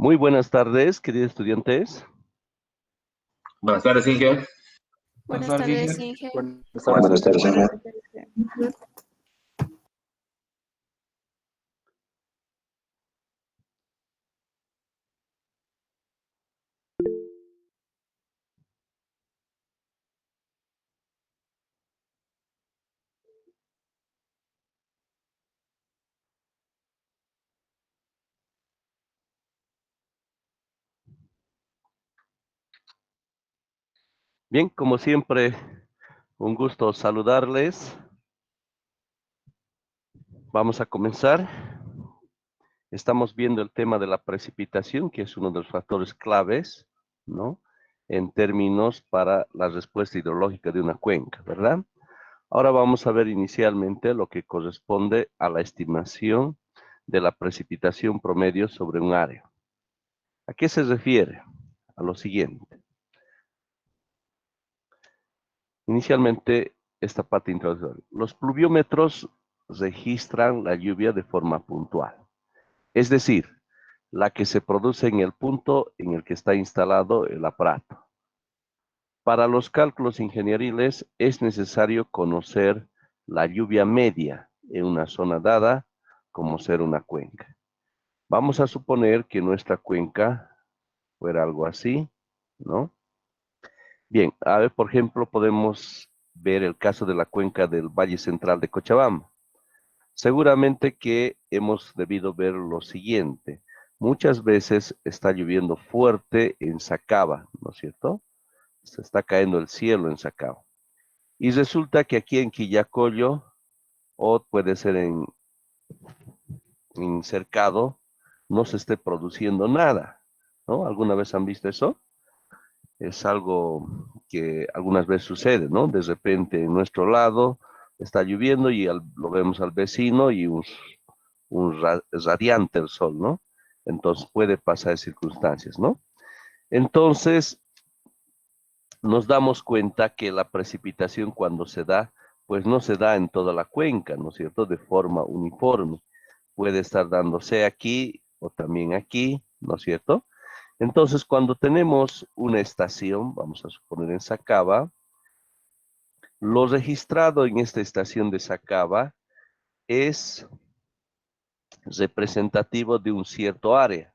Muy buenas tardes, queridos estudiantes. Buenas tardes, Inge. Buenas tardes, Inge. Buenas tardes, Inge. Bien, como siempre, un gusto saludarles. Vamos a comenzar. Estamos viendo el tema de la precipitación, que es uno de los factores claves, ¿no? En términos para la respuesta hidrológica de una cuenca, ¿verdad? Ahora vamos a ver inicialmente lo que corresponde a la estimación de la precipitación promedio sobre un área. ¿A qué se refiere? A lo siguiente. Inicialmente, esta parte introductoria. Los pluviómetros registran la lluvia de forma puntual, es decir, la que se produce en el punto en el que está instalado el aparato. Para los cálculos ingenieriles es necesario conocer la lluvia media en una zona dada, como ser una cuenca. Vamos a suponer que nuestra cuenca fuera algo así, ¿no? Bien, a ver, por ejemplo, podemos ver el caso de la cuenca del Valle Central de Cochabamba. Seguramente que hemos debido ver lo siguiente. Muchas veces está lloviendo fuerte en Sacaba, ¿no es cierto? Se está cayendo el cielo en Sacaba. Y resulta que aquí en Quillacollo, o puede ser en Cercado, no se esté produciendo nada, ¿no? ¿Alguna vez han visto eso? Es algo que algunas veces sucede, ¿no? De repente en nuestro lado está lloviendo y lo vemos al vecino y radiante el sol, ¿no? Entonces puede pasar circunstancias, ¿no? Entonces nos damos cuenta que la precipitación cuando se da, pues no se da en toda la cuenca, ¿no es cierto? De forma uniforme. Puede estar dándose aquí o también aquí, ¿no es cierto? Entonces, cuando tenemos una estación, vamos a suponer en Sacaba, lo registrado en esta estación de Sacaba es representativo de un cierto área,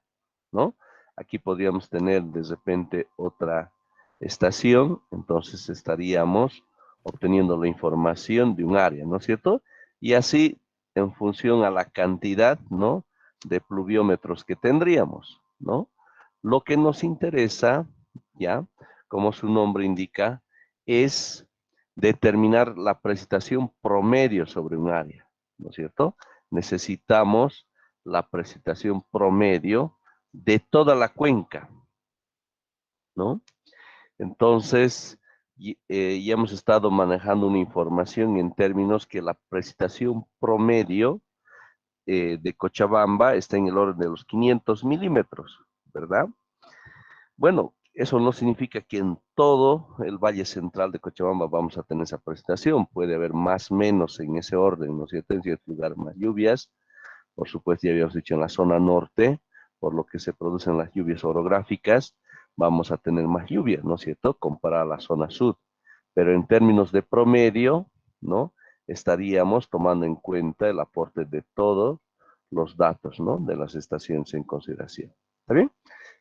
¿no? Aquí podríamos tener de repente otra estación, entonces estaríamos obteniendo la información de un área, ¿no es cierto? Y así, en función a la cantidad, ¿no? De pluviómetros que tendríamos, ¿no? Lo que nos interesa, ya, como su nombre indica, es determinar la precipitación promedio sobre un área, ¿no es cierto? Necesitamos la precipitación promedio de toda la cuenca, ¿no? Entonces, ya hemos estado manejando una información en términos que la precipitación promedio de Cochabamba está en el orden de los 500 milímetros, ¿verdad? Bueno, eso no significa que en todo el Valle Central de Cochabamba vamos a tener esa precipitación. Puede haber más o menos en ese orden, ¿no es cierto? En ciertos lugares más lluvias. Por supuesto, ya habíamos dicho en la zona norte, por lo que se producen las lluvias orográficas, vamos a tener más lluvias, ¿no es cierto? Comparada a la zona sur. Pero en términos de promedio, ¿no? Estaríamos tomando en cuenta el aporte de todos los datos, ¿no? De las estaciones en consideración. ¿Está bien?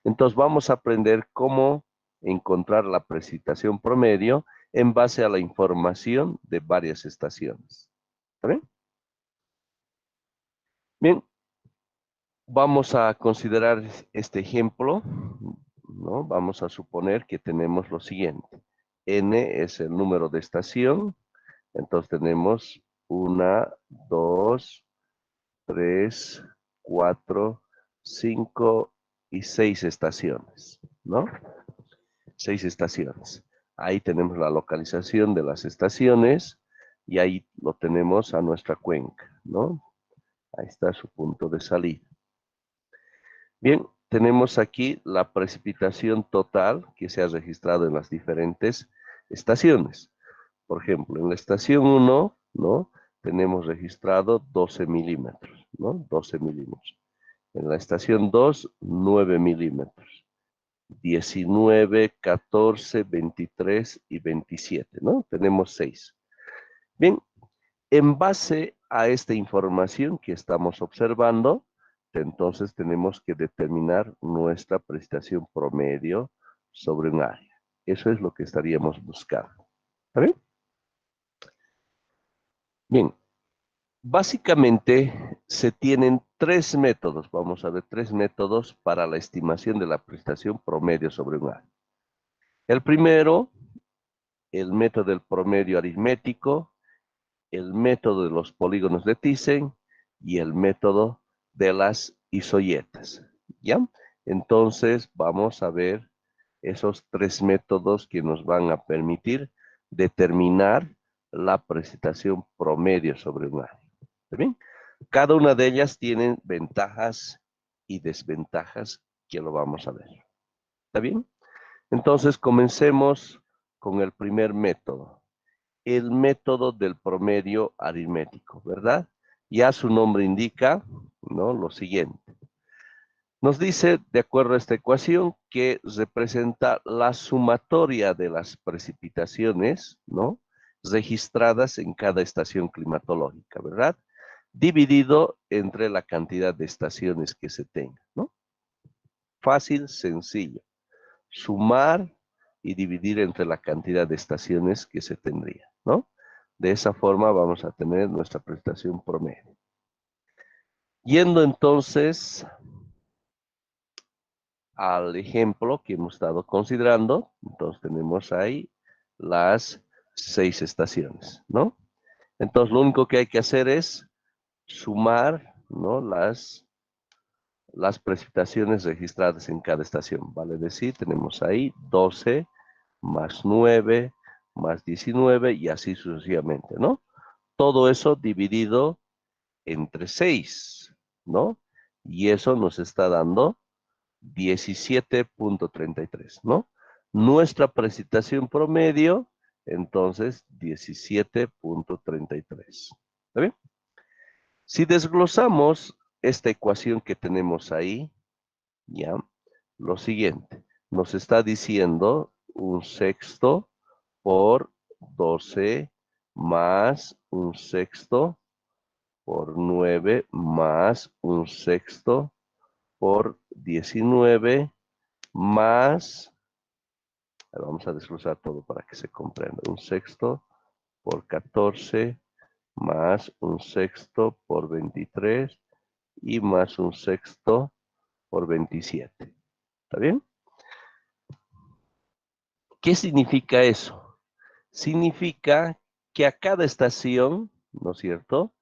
Entonces vamos a aprender cómo encontrar la precipitación promedio en base a la información de varias estaciones. ¿Está bien? Bien, vamos a considerar este ejemplo, ¿no? Vamos a suponer que tenemos lo siguiente. N es el número de estación, entonces tenemos 1, 2, 3, 4, 5 y 6 estaciones, ¿no? 6 estaciones. Ahí tenemos la localización de las estaciones y ahí lo tenemos a nuestra cuenca, ¿no? Ahí está su punto de salida. Bien, tenemos aquí la precipitación total que se ha registrado en las diferentes estaciones. Por ejemplo, en la estación 1, ¿no? Tenemos registrado 12 milímetros, ¿no? 12 milímetros. En la estación 2, 9 milímetros. 19, 14, 23 y 27, ¿no? Tenemos 6. Bien, en base a esta información que estamos observando, entonces tenemos que determinar nuestra precipitación promedio sobre un área. Eso es lo que estaríamos buscando. ¿Está bien? Bien, básicamente se tienen 3 métodos, vamos a ver 3 métodos para la estimación de la precipitación promedio sobre un área. El primero, el método del promedio aritmético, el método de los polígonos de Thyssen y el método de las isoyetas. ¿Ya? Entonces vamos a ver esos 3 métodos que nos van a permitir determinar la precipitación promedio sobre un área. ¿Está bien? Cada una de ellas tiene ventajas y desventajas que lo vamos a ver. ¿Está bien? Entonces comencemos con el primer método. El método del promedio aritmético, ¿verdad? Ya su nombre indica, ¿no? Lo siguiente. Nos dice, de acuerdo a esta ecuación, que representa la sumatoria de las precipitaciones, ¿no? Registradas en cada estación climatológica, ¿verdad? Dividido entre la cantidad de estaciones que se tenga, ¿no? Fácil, sencillo. Sumar y dividir entre la cantidad de estaciones que se tendría, ¿no? De esa forma vamos a tener nuestra precipitación promedio. Yendo entonces al ejemplo que hemos estado considerando, entonces tenemos ahí las 6 estaciones, ¿no? Entonces lo único que hay que hacer es sumar, ¿no? Las precipitaciones registradas en cada estación, vale decir, tenemos ahí 12 más 9 más 19 y así sucesivamente, ¿no? Todo eso dividido entre 6, ¿no? Y eso nos está dando 17.33, ¿no? Nuestra precipitación promedio, entonces, 17.33. ¿Está bien? Si desglosamos esta ecuación que tenemos ahí, ya, lo siguiente, nos está diciendo 1/6 por 12 más 1/6 por 9 más 1/6 por 19 más, vamos a desglosar todo para que se comprenda, 1/6 por 14 más 1/6 por 23 y más 1/6 por 27. ¿Está bien? ¿Qué significa eso? Significa que a cada estación, ¿no es cierto?,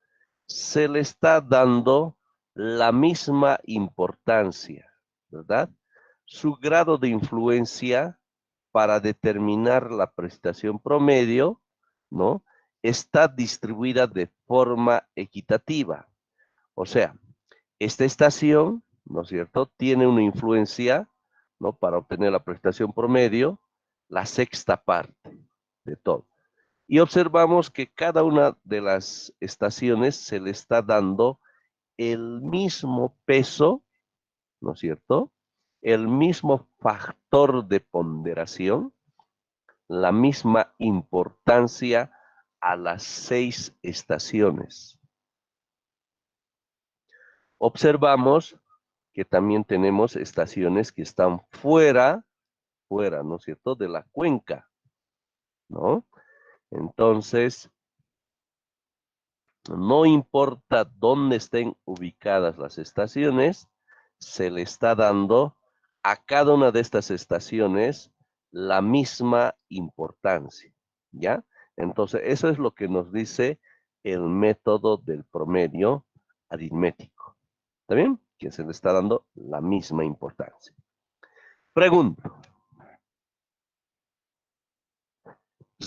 se le está dando la misma importancia, ¿verdad? Su grado de influencia para determinar la precipitación promedio, ¿no? Está distribuida de forma equitativa. O sea, esta estación, ¿no es cierto?, tiene una influencia, ¿no?, para obtener la precipitación promedio, la sexta parte de todo. Y observamos que cada una de las estaciones se le está dando el mismo peso, ¿no es cierto?, el mismo factor de ponderación, la misma importancia a las 6 estaciones. Observamos que también tenemos estaciones que están fuera, ¿no es cierto?, de la cuenca, ¿no? Entonces, no importa dónde estén ubicadas las estaciones, se le está dando a cada una de estas estaciones la misma importancia, ¿ya? Entonces, eso es lo que nos dice el método del promedio aritmético. ¿Está bien? Que se le está dando la misma importancia. Pregunto.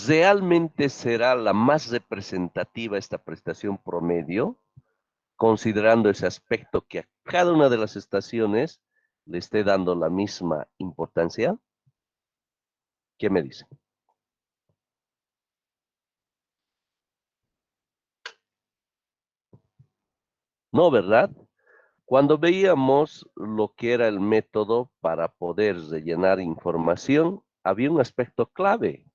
¿Realmente será la más representativa esta prestación promedio, considerando ese aspecto que a cada una de las estaciones le esté dando la misma importancia? ¿Qué me dicen? No, ¿verdad? Cuando veíamos lo que era el método para poder rellenar información, había un aspecto clave,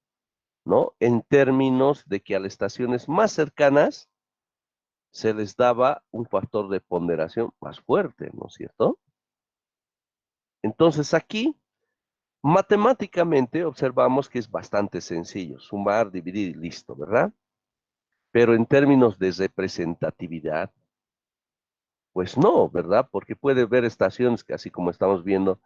¿no? En términos de que a las estaciones más cercanas se les daba un factor de ponderación más fuerte, ¿no es cierto? Entonces aquí, matemáticamente, observamos que es bastante sencillo, sumar, dividir y listo, ¿verdad? Pero en términos de representatividad, pues no, ¿verdad? Porque puede haber estaciones que así como estamos viendo,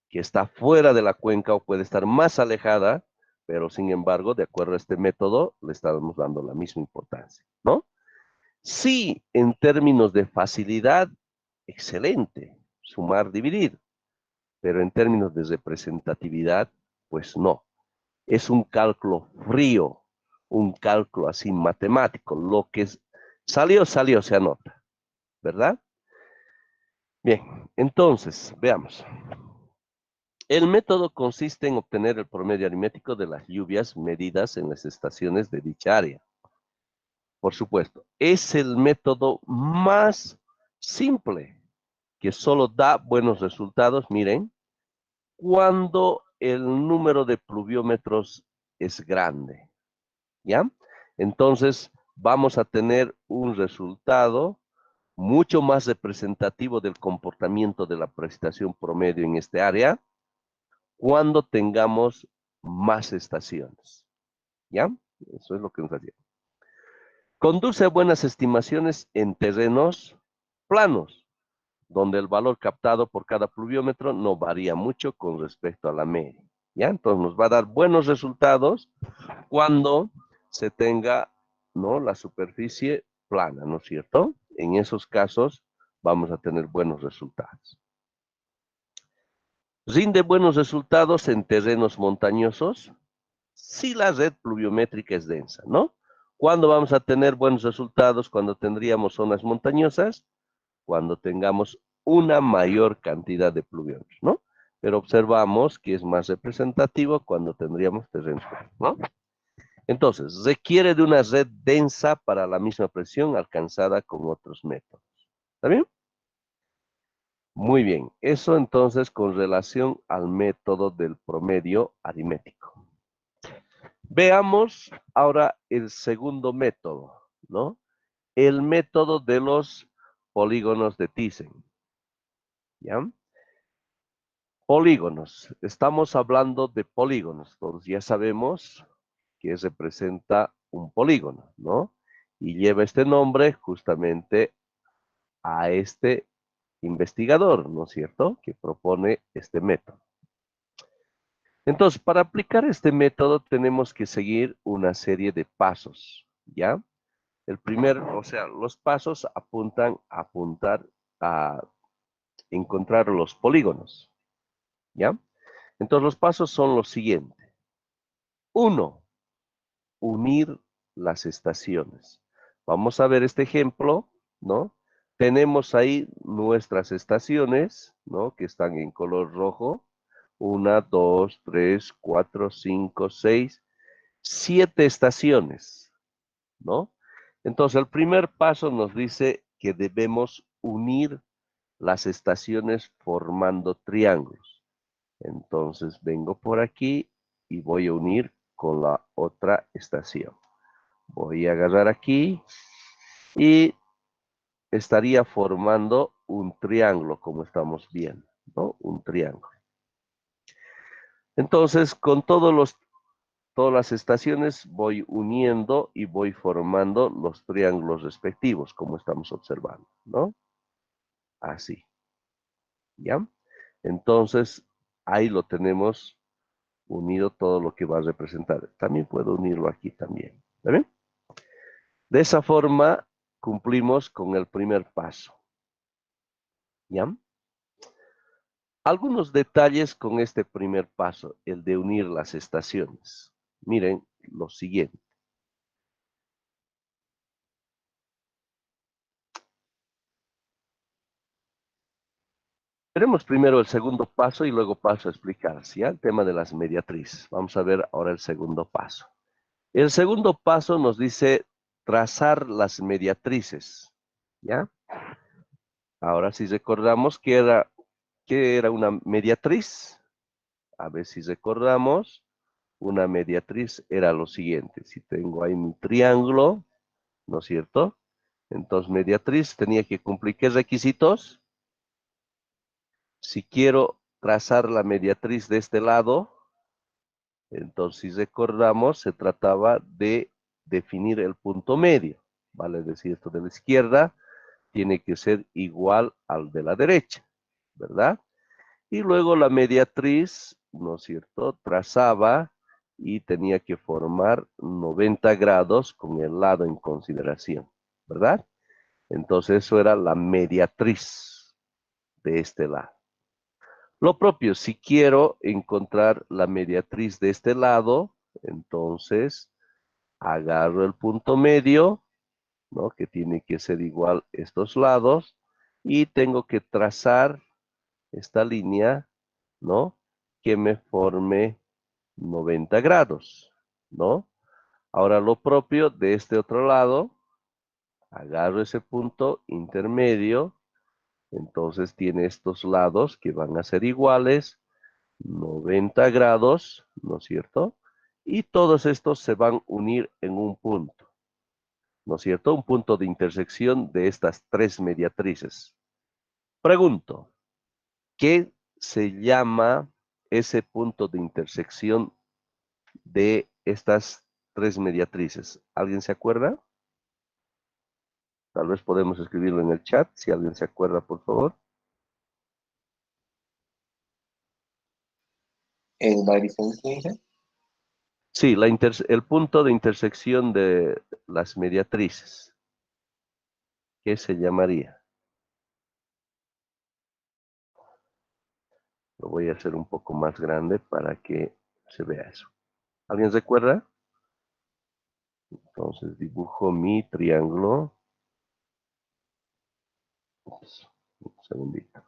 que está fuera de la cuenca o puede estar más alejada, pero sin embargo, de acuerdo a este método, le estamos dando la misma importancia, ¿no? Sí, en términos de facilidad, excelente, sumar, dividir, pero en términos de representatividad, pues no. Es un cálculo frío, un cálculo así matemático, lo que salió, se anota, ¿verdad? Bien, entonces, veamos. El método consiste en obtener el promedio aritmético de las lluvias medidas en las estaciones de dicha área. Por supuesto, es el método más simple, que solo da buenos resultados, miren, cuando el número de pluviómetros es grande, ¿ya? Entonces, vamos a tener un resultado mucho más representativo del comportamiento de la precipitación promedio en este área cuando tengamos más estaciones, ¿ya? Eso es lo que nos hacía. Conduce a buenas estimaciones en terrenos planos, donde el valor captado por cada pluviómetro no varía mucho con respecto a la media, ¿ya? Entonces nos va a dar buenos resultados cuando se tenga, ¿no?, la superficie plana, ¿no es cierto? En esos casos vamos a tener buenos resultados. Rinde buenos resultados en terrenos montañosos si la red pluviométrica es densa, ¿no? ¿Cuándo vamos a tener buenos resultados? Cuando tendríamos zonas montañosas, cuando tengamos una mayor cantidad de pluviómetros, ¿no? Pero observamos que es más representativo cuando tendríamos terrenos, ¿no? Entonces, requiere de una red densa para la misma presión alcanzada con otros métodos. ¿Está bien? Muy bien. Eso entonces con relación al método del promedio aritmético. Veamos ahora el segundo método, ¿no? El método de los polígonos de Thyssen, ¿ya? Polígonos. Estamos hablando de polígonos. Todos ya sabemos que representa un polígono, ¿no? Y lleva este nombre justamente a este investigador, ¿no es cierto?, que propone este método. Entonces, para aplicar este método tenemos que seguir una serie de pasos, ¿ya? El primer, o sea, los pasos apuntan a encontrar los polígonos, ¿ya? Entonces, los pasos son los siguientes. 1. Unir las estaciones. Vamos a ver este ejemplo, ¿no? Tenemos ahí nuestras estaciones, ¿no?, que están en color rojo. 1, 2, 3, 4, 5, 6, 7 estaciones, ¿no? Entonces, el primer paso nos dice que debemos unir las estaciones formando triángulos. Entonces, vengo por aquí y voy a unir con la otra estación. Voy a agarrar aquí y estaría formando un triángulo, como estamos viendo, ¿no? Un triángulo. Entonces, con todas las estaciones voy uniendo y voy formando los triángulos respectivos, como estamos observando, ¿no? Así, ¿ya? Entonces, ahí lo tenemos unido todo lo que va a representar. También puedo unirlo aquí también, ¿está bien? De esa forma, cumplimos con el primer paso, ¿ya? Algunos detalles con este primer paso, el de unir las estaciones. Miren lo siguiente. Veremos primero el segundo paso y luego paso a explicar, ¿sí? El tema de las mediatrices. Vamos a ver ahora el segundo paso. El segundo paso nos dice trazar las mediatrices, ¿ya? Ahora si recordamos que era una mediatriz. A ver si recordamos, una mediatriz era lo siguiente. Si tengo ahí mi triángulo, ¿no es cierto? Entonces, mediatriz tenía que cumplir ¿qué requisitos? Si quiero trazar la mediatriz de este lado, entonces si recordamos, se trataba de definir el punto medio. Vale decir, esto de la izquierda tiene que ser igual al de la derecha, ¿verdad? Y luego la mediatriz, ¿no es cierto?, trazaba y tenía que formar 90 grados con el lado en consideración, ¿verdad? Entonces eso era la mediatriz de este lado. Lo propio, si quiero encontrar la mediatriz de este lado, entonces agarro el punto medio, ¿no?, que tiene que ser igual estos lados, y tengo que trazar esta línea, ¿no?, que me forme 90 grados, ¿no? Ahora lo propio de este otro lado, agarro ese punto intermedio, entonces tiene estos lados que van a ser iguales, 90 grados, ¿no es cierto? Y todos estos se van a unir en un punto, ¿no es cierto? Un punto de intersección de estas tres mediatrices. Pregunto, ¿qué se llama ese punto de intersección de estas tres mediatrices? ¿Alguien se acuerda? Tal vez podemos escribirlo en el chat, si alguien se acuerda, por favor. ¿La diferencia? Sí, el punto de intersección de las mediatrices. ¿Qué se llamaría? Lo voy a hacer un poco más grande para que se vea eso. ¿Alguien recuerda? Entonces dibujo mi triángulo. Ups, un segundito.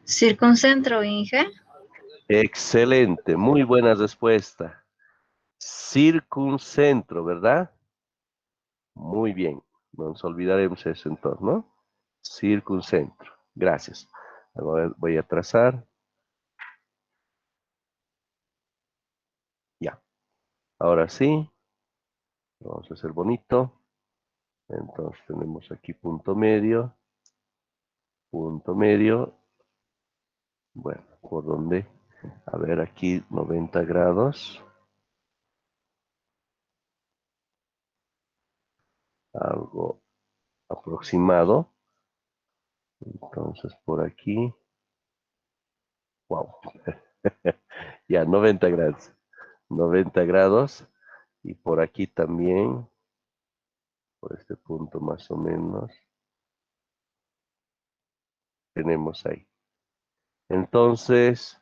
Circuncentro, Inge. Excelente, muy buena respuesta. Circuncentro, ¿verdad? Muy bien, no nos olvidaremos eso entonces, ¿no? Circuncentro, gracias. Voy a trazar. Ya, ahora sí, vamos a hacer bonito. Entonces tenemos aquí punto medio. Bueno, ¿por dónde? A ver, aquí 90 grados. Algo aproximado. Entonces por aquí. Wow. Ya, 90 grados. 90 grados. Y por aquí también. Por este punto más o menos. Tenemos ahí. Entonces,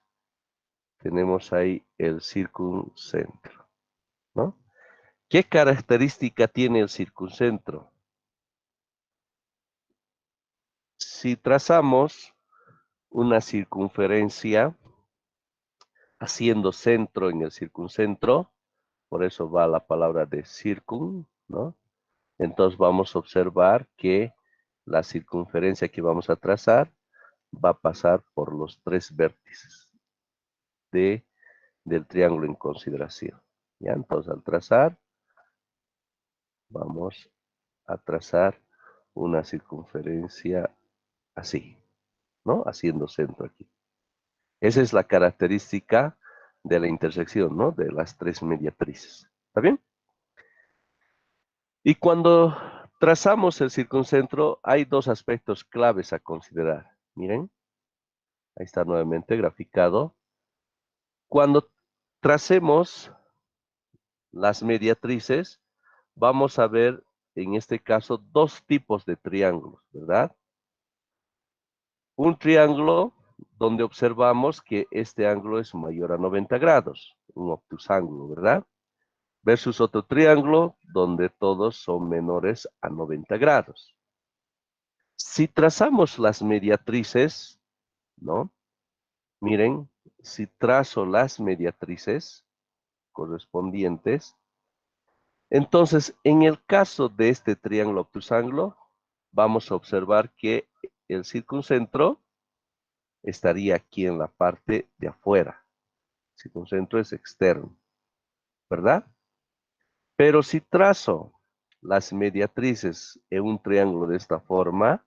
tenemos ahí el circuncentro, ¿no? ¿Qué característica tiene el circuncentro? Si trazamos una circunferencia haciendo centro en el circuncentro, por eso va la palabra de circun, ¿no? Entonces vamos a observar que la circunferencia que vamos a trazar va a pasar por los tres vértices del triángulo en consideración. ¿Ya? Entonces al trazar, vamos a trazar una circunferencia así, ¿no? Haciendo centro aquí. Esa es la característica de la intersección, ¿no? De las tres mediatrices. ¿Está bien? Y cuando trazamos el circuncentro, hay dos aspectos claves a considerar. Miren, ahí está nuevamente graficado. Cuando tracemos las mediatrices, vamos a ver en este caso dos tipos de triángulos, ¿verdad? Un triángulo donde observamos que este ángulo es mayor a 90 grados, un obtusángulo, ¿verdad? Versus otro triángulo donde todos son menores a 90 grados. Si trazamos las mediatrices, ¿no? Miren, si trazo las mediatrices correspondientes, Entonces, en el caso de este triángulo obtusángulo, vamos a observar que el circuncentro estaría aquí en la parte de afuera. El circuncentro es externo, ¿verdad? Pero si trazo las mediatrices en un triángulo de esta forma,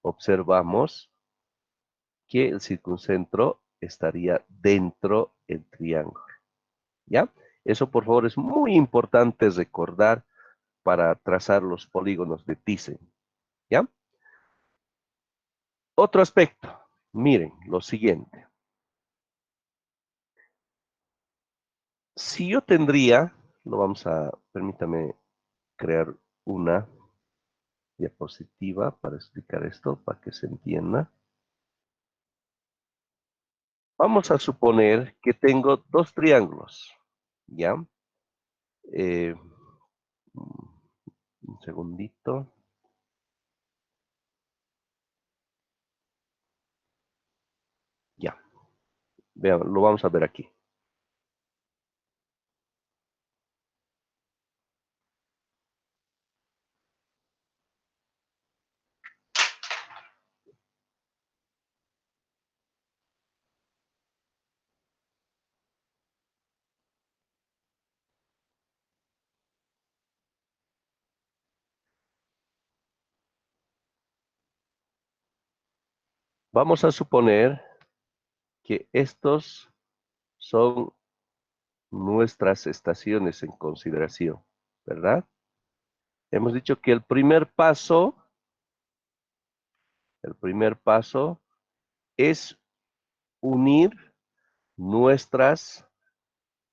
observamos que el circuncentro estaría dentro del triángulo, ¿ya? Eso, por favor, es muy importante recordar para trazar los polígonos de Thyssen, ¿ya? Otro aspecto, miren lo siguiente. Si yo tendría, permítame crear una diapositiva para explicar esto, para que se entienda. Vamos a suponer que tengo dos triángulos, ¿ya? Un segundito. Ya, vean, lo vamos a ver aquí. Vamos a suponer que estos son nuestras estaciones en consideración, ¿verdad? Hemos dicho que el primer paso es unir nuestras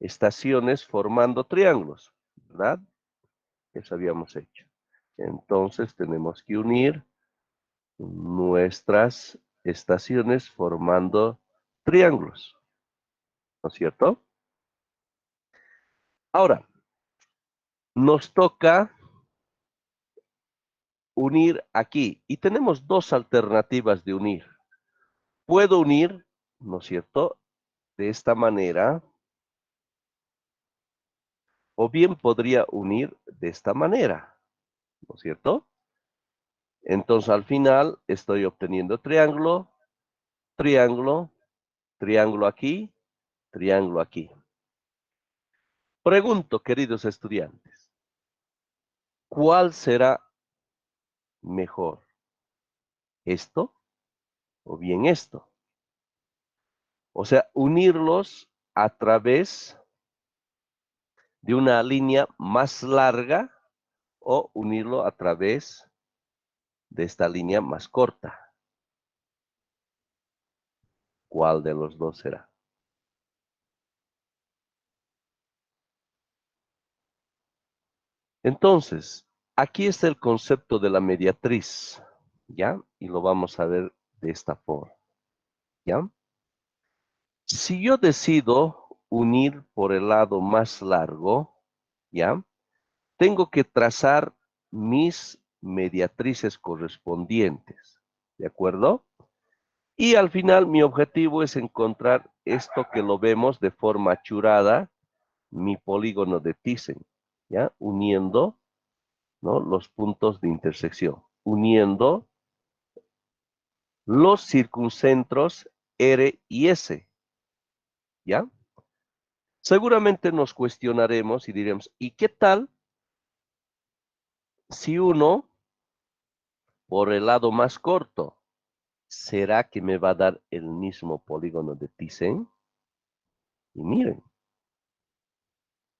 estaciones formando triángulos, ¿verdad? Eso habíamos hecho. Entonces tenemos que unir nuestras estaciones formando triángulos, ¿no es cierto? Ahora, nos toca unir aquí y tenemos dos alternativas de unir. Puedo unir, ¿no es cierto?, de esta manera, o bien podría unir de esta manera, ¿no es cierto? Entonces al final estoy obteniendo triángulo, triángulo, triángulo aquí, triángulo aquí. Pregunto, queridos estudiantes, ¿cuál será mejor? ¿Esto o bien esto? O sea, unirlos a través de una línea más larga o unirlo a través de esta línea más corta. ¿Cuál de los dos será? Entonces, aquí está el concepto de la mediatriz, ¿ya? Y lo vamos a ver de esta forma, ¿ya? Si yo decido unir por el lado más largo, ¿ya? Tengo que trazar mis mediatrices correspondientes, ¿de acuerdo? Y al final mi objetivo es encontrar esto que lo vemos de forma achurada, mi polígono de Thyssen, ¿ya? Uniendo, ¿no?, los puntos de intersección, uniendo los circuncentros R y S, ¿ya? Seguramente nos cuestionaremos y diremos, ¿y qué tal si uno por el lado más corto? ¿Será que me va a dar el mismo polígono de Thyssen? Y miren,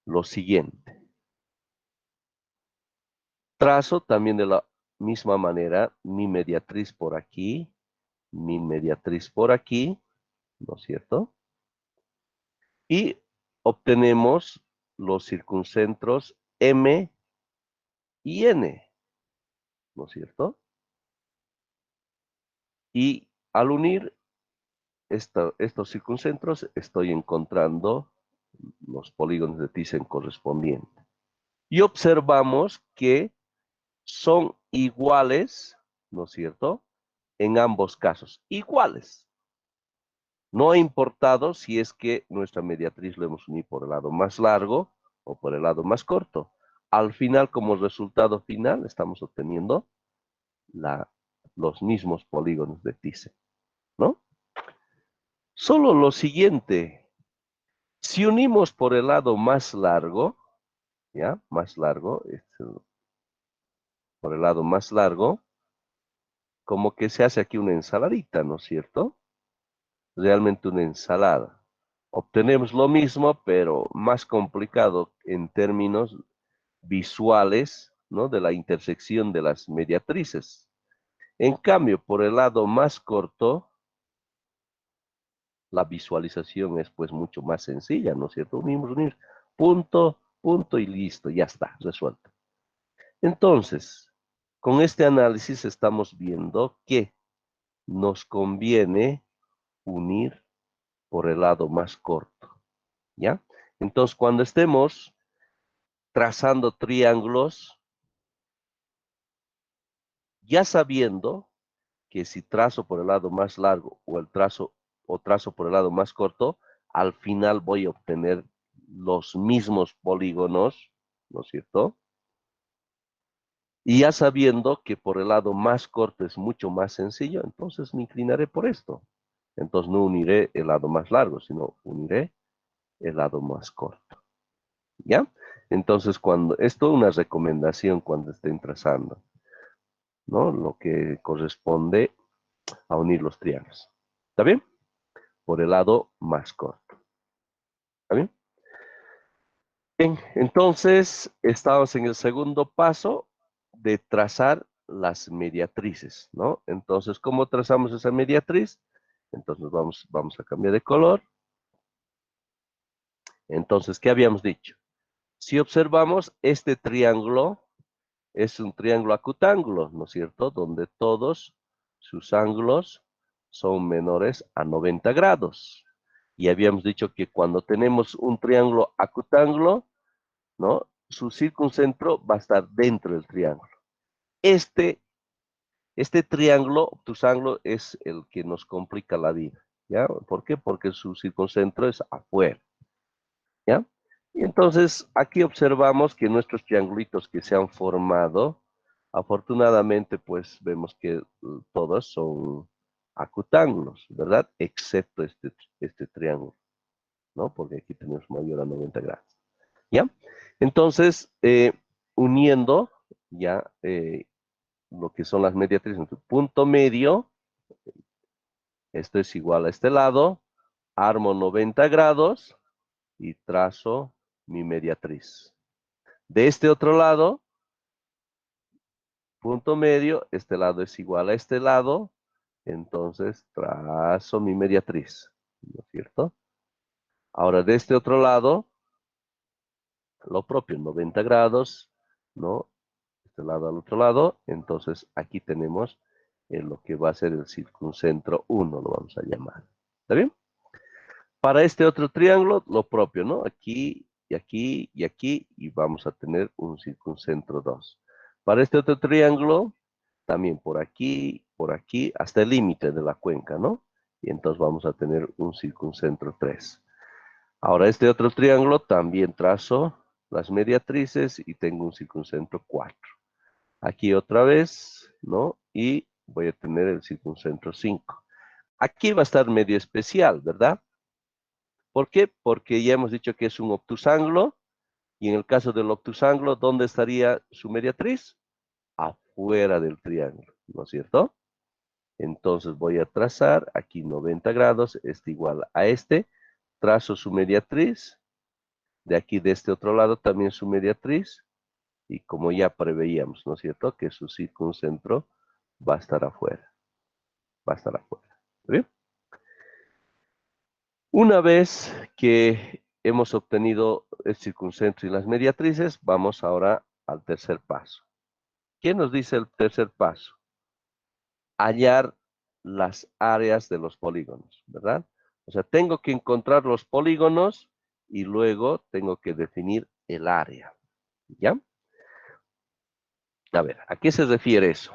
lo siguiente. Trazo también de la misma manera mi mediatriz por aquí, mi mediatriz por aquí, ¿no es cierto? Y obtenemos los circuncentros M y N, ¿no es cierto? Y al unir estos circuncentros, estoy encontrando los polígonos de Thyssen correspondientes. Y observamos que son iguales, ¿no es cierto?, en ambos casos, iguales. No ha importado si es que nuestra mediatriz lo hemos unido por el lado más largo o por el lado más corto. al final, como resultado final, estamos obteniendo los mismos polígonos de Thyssen, ¿no? Solo lo siguiente, si unimos por el lado más largo, ¿ya? Más largo, por el lado más largo, como que se hace aquí una ensaladita, ¿no es cierto? Realmente una ensalada. Obtenemos lo mismo, pero más complicado en términos visuales, ¿no? De la intersección de las mediatrices. En cambio, por el lado más corto, la visualización es pues mucho más sencilla, ¿no es cierto? Unimos, punto, punto y listo, ya está, resuelto. Entonces, con este análisis estamos viendo que nos conviene unir por el lado más corto, ¿ya? Entonces, cuando estemos trazando triángulos, ya sabiendo que si trazo por el lado más largo o trazo por el lado más corto, al final voy a obtener los mismos polígonos, ¿no es cierto? Y ya sabiendo que por el lado más corto es mucho más sencillo, entonces me inclinaré por esto. Entonces no uniré el lado más largo, sino uniré el lado más corto. ¿Ya? Entonces, esto es una recomendación cuando estén trazando, ¿no? Lo que corresponde a unir los triángulos. ¿Está bien? Por el lado más corto. ¿Está bien? Bien, entonces estamos en el segundo paso de trazar las mediatrices, ¿no? Entonces, ¿cómo trazamos esa mediatriz? Entonces vamos a cambiar de color. Entonces, ¿qué habíamos dicho? Si observamos, este triángulo es un triángulo acutángulo, ¿no es cierto? Donde todos sus ángulos son menores a 90 grados. Y habíamos dicho que cuando tenemos un triángulo acutángulo, ¿no? Su circuncentro va a estar dentro del triángulo. Este triángulo, obtusángulo, es el que nos complica la vida, ¿ya? ¿Por qué? Porque su circuncentro es afuera, ¿ya? Y entonces aquí observamos que nuestros triangulitos que se han formado, afortunadamente pues vemos que todos son acutángulos, ¿verdad? Excepto este triángulo, ¿no? Porque aquí tenemos mayor a 90 grados, ¿ya? Entonces, uniendo ya lo que son las mediatrices, en tu punto medio, esto es igual a este lado, armo 90 grados y trazo mi mediatriz. De este otro lado, punto medio, este lado es igual a este lado, entonces trazo mi mediatriz, ¿no es cierto? Ahora de este otro lado, lo propio, 90 grados, ¿no? Este lado al otro lado, entonces aquí tenemos lo que va a ser el circuncentro 1, lo vamos a llamar. ¿Está bien? Para este otro triángulo, lo propio, ¿no? Aquí y aquí y aquí, y vamos a tener un circuncentro 2. Para este otro triángulo, también por aquí, hasta el límite de la cuenca, ¿no? Y entonces vamos a tener un circuncentro 3. Ahora este otro triángulo también trazo las mediatrices y tengo un circuncentro 4. Aquí otra vez, ¿no? Y voy a tener el circuncentro 5. Aquí va a estar medio especial, ¿verdad? ¿Por qué? Porque ya hemos dicho que es un obtusángulo, y en el caso del obtusángulo, ¿dónde estaría su mediatriz? Afuera del triángulo, ¿no es cierto? Entonces voy a trazar aquí 90 grados, este igual a este, trazo su mediatriz, de aquí de este otro lado también su mediatriz, y como ya preveíamos, ¿no es cierto? Que su circuncentro va a estar afuera, va a estar afuera. ¿Bien? Una vez que hemos obtenido el circuncentro y las mediatrices, vamos ahora al tercer paso. ¿Qué nos dice el tercer paso? Hallar las áreas de los polígonos, ¿verdad? O sea, tengo que encontrar los polígonos y luego tengo que definir el área, ¿ya? A ver, ¿a qué se refiere eso?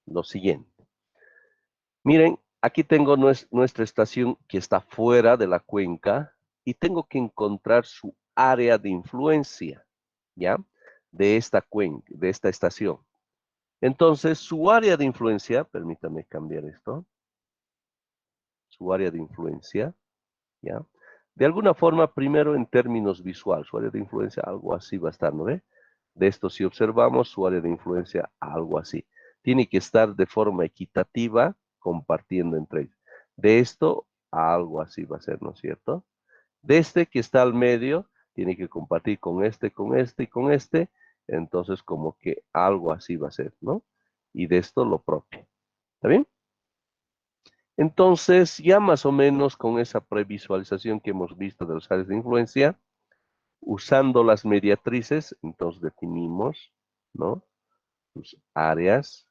Lo siguiente. Miren, aquí tengo nuestra estación que está fuera de la cuenca y tengo que encontrar su área de influencia, ¿ya? de esta cuenca, de esta estación. Entonces, su área de influencia, permítame cambiar esto, su área de influencia, ¿ya? De alguna forma, primero en términos visual, su área de influencia, algo así va a estar, ¿no ve? De esto, si observamos su área de influencia, algo así. Tiene que estar de forma equitativa, compartiendo entre ellos. De esto a algo así va a ser, ¿no es cierto? De este que está al medio, tiene que compartir con este, con este y con este. Entonces, como que algo así va a ser, ¿no? Y de esto lo propio. ¿Está bien? Entonces, ya más o menos con esa previsualización que hemos visto de las áreas de influencia, usando las mediatrices, entonces definimos, ¿no? Sus áreas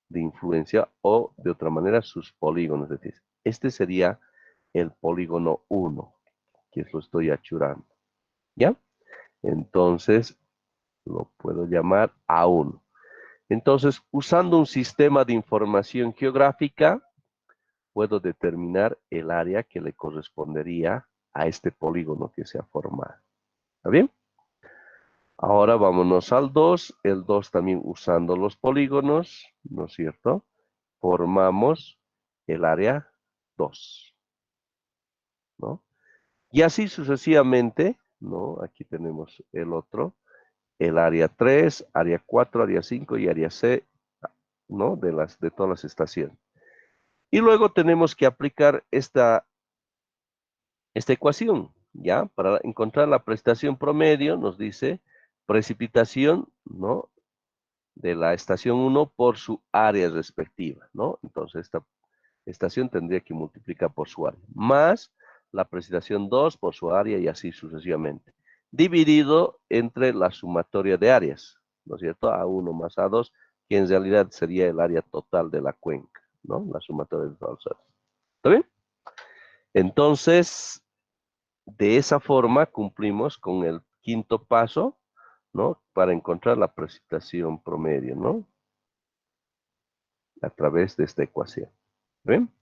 de influencia o, de otra manera, sus polígonos. Es decir, este sería el polígono 1, que lo estoy achurando. ¿Ya? Entonces, lo puedo llamar A1. Entonces, usando un sistema de información geográfica, puedo determinar el área que le correspondería a este polígono que se ha formado. ¿Está bien? Ahora vámonos al 2. El 2 también usando los polígonos, ¿no es cierto? Formamos el área 2, ¿no? Y así sucesivamente, ¿no? Aquí tenemos el otro, el área 3, área 4, área 5 y área C, ¿no? De todas las estaciones. Y luego tenemos que aplicar esta ecuación, ¿ya? Para encontrar la precipitación promedio, nos dice precipitación, ¿no? De la estación 1 por su área respectiva, ¿no? Entonces, esta estación tendría que multiplicar por su área, más la precipitación 2 por su área y así sucesivamente, dividido entre la sumatoria de áreas, ¿no es cierto? A1 más A2, que en realidad sería el área total de la cuenca, ¿no? La sumatoria de todas las áreas. ¿Está bien? Entonces, de esa forma cumplimos con el quinto paso, ¿no? Para encontrar la precipitación promedio, ¿no? A través de esta ecuación. ¿Ven?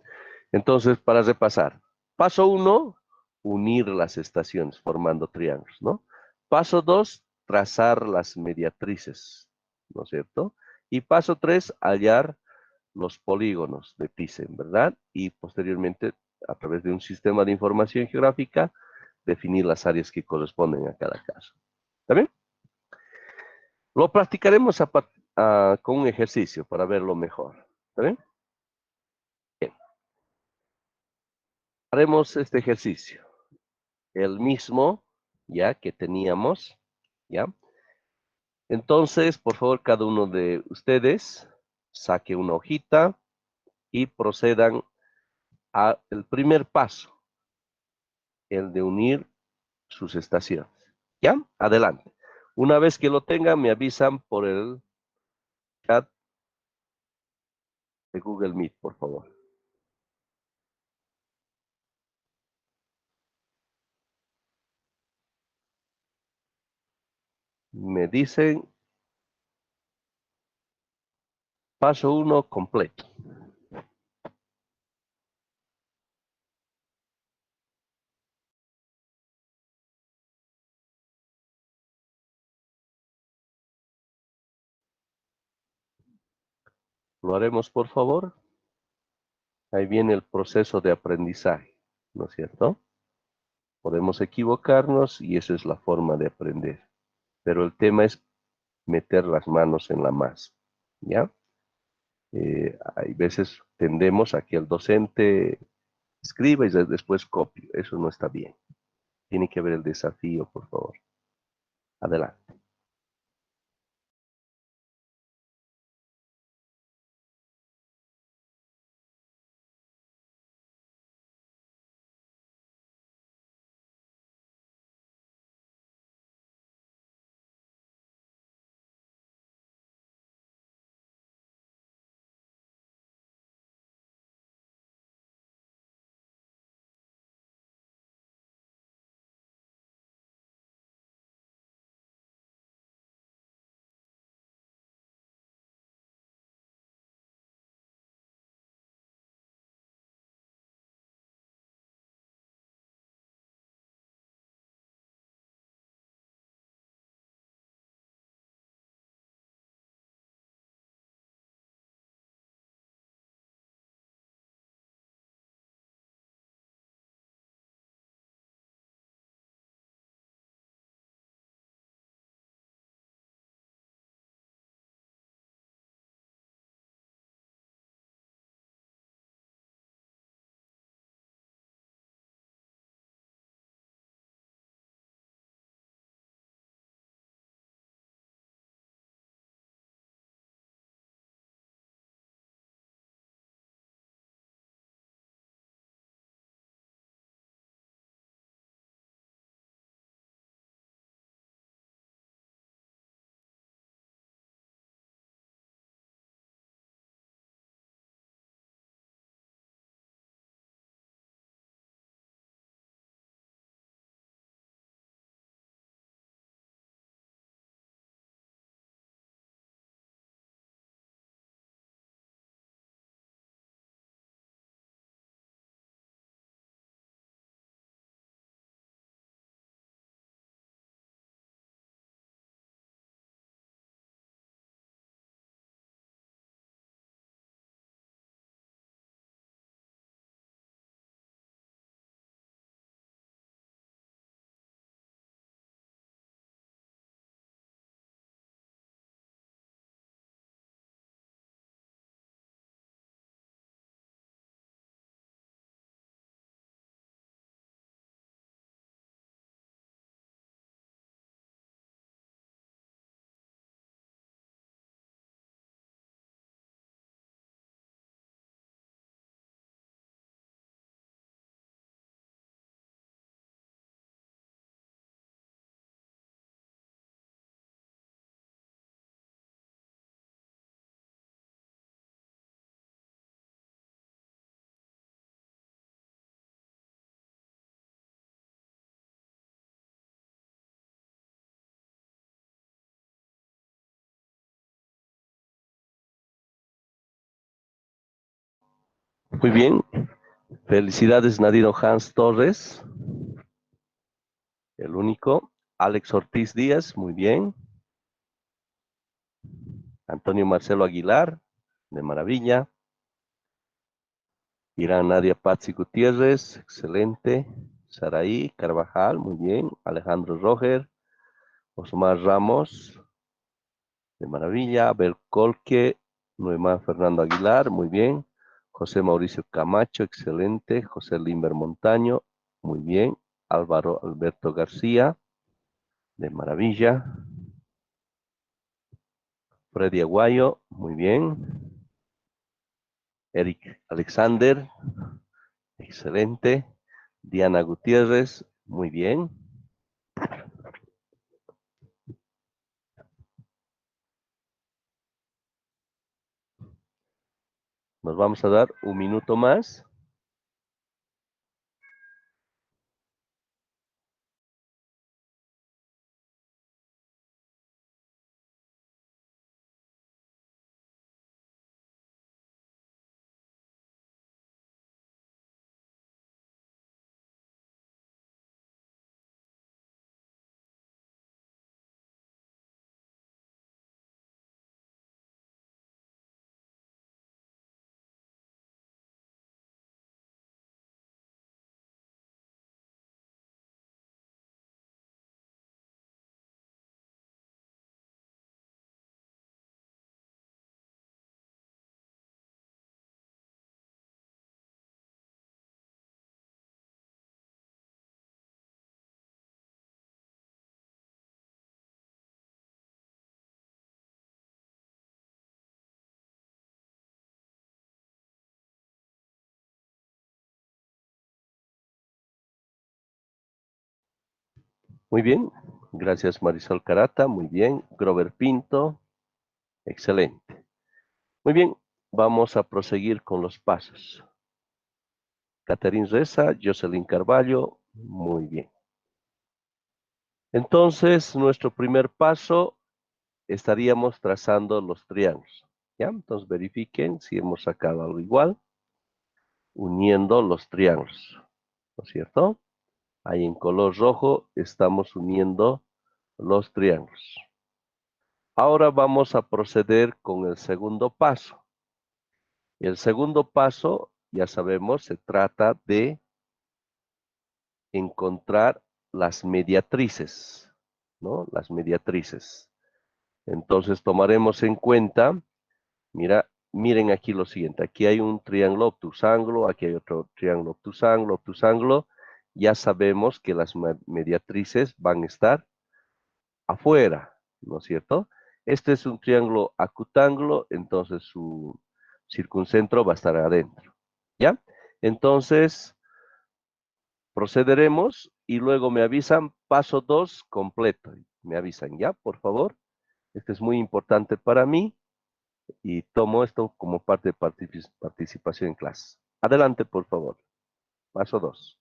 Entonces, para repasar. Paso 1, unir las estaciones formando triángulos, ¿no? Paso 2, trazar las mediatrices, ¿no es cierto? Y paso 3, hallar los polígonos de Thyssen, ¿verdad? Y posteriormente, a través de un sistema de información geográfica, definir las áreas que corresponden a cada caso. ¿Está bien? Lo practicaremos con un ejercicio para verlo mejor. ¿Está bien? Bien. Haremos este ejercicio. El mismo, ya, que teníamos, ¿ya? Entonces, por favor, cada uno de ustedes saque una hojita y procedan al primer paso, el de unir sus estaciones. ¿Ya? Adelante. Una vez que lo tengan, me avisan por el chat de Google Meet, por favor. Me dicen paso 1 completo. ¿Lo haremos, por favor? Ahí viene el proceso de aprendizaje, ¿no es cierto? Podemos equivocarnos y esa es la forma de aprender. Pero el tema es meter las manos en la masa, ¿ya? Hay veces tendemos a que el docente escriba y después copie. Eso no está bien. Tiene que haber el desafío, por favor. Adelante. Muy bien. Felicidades, Nadino Hans Torres. El único. Alex Ortiz Díaz, muy bien. Antonio Marcelo Aguilar, de maravilla. Irán Nadia Patsi Gutiérrez, excelente. Saraí Carvajal, muy bien. Alejandro Roger, Osmar Ramos, de maravilla. Abel Colque, Noemán Fernando Aguilar, muy bien. José Mauricio Camacho, excelente. José Limber Montaño, muy bien. Álvaro Alberto García, de maravilla. Freddy Aguayo, muy bien. Eric Alexander, excelente. Diana Gutiérrez, muy bien. Nos vamos a dar un minuto más. Muy bien. Gracias, Marisol Carata. Muy bien. Grover Pinto. Excelente. Muy bien. Vamos a proseguir con los pasos. Catherine Reza, Jocelyn Carballo. Muy bien. Entonces, nuestro primer paso estaríamos trazando los triángulos. ¿Ya? Entonces verifiquen si hemos sacado algo igual, uniendo los triángulos. ¿No es cierto? Ahí en color rojo estamos uniendo los triángulos. Ahora vamos a proceder con el segundo paso. Y el segundo paso, ya sabemos, se trata de encontrar las mediatrices, ¿no? Las mediatrices. Entonces tomaremos en cuenta, miren aquí lo siguiente, aquí hay un triángulo obtusángulo, aquí hay otro triángulo obtusángulo, obtusángulo. Ya sabemos que las mediatrices van a estar afuera, ¿no es cierto? Este es un triángulo acutángulo, entonces su circuncentro va a estar adentro, ¿ya? Entonces, procederemos y luego me avisan, paso 2 completo. Me avisan, ¿ya? Por favor. Este es muy importante para mí y tomo esto como parte de participación en clase. Adelante, por favor. Paso 2.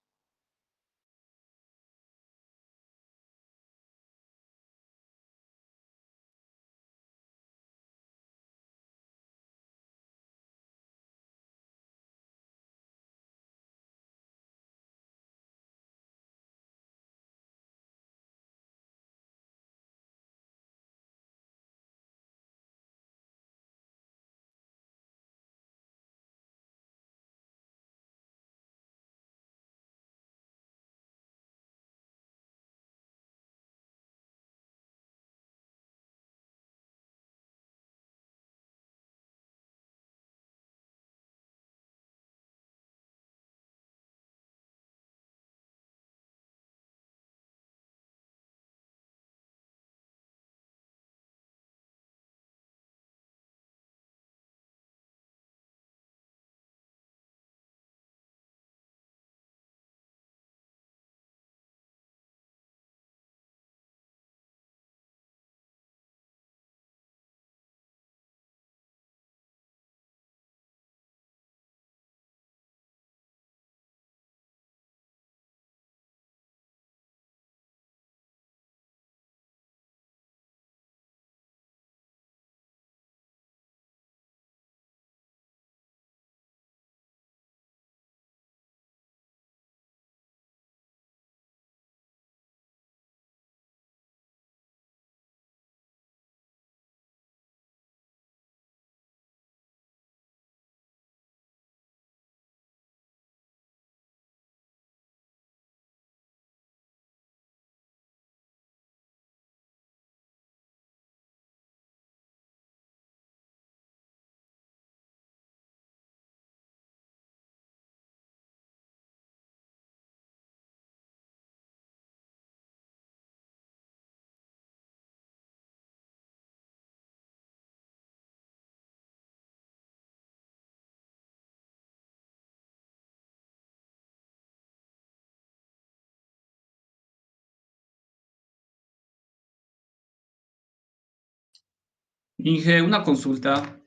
Inge, una consulta.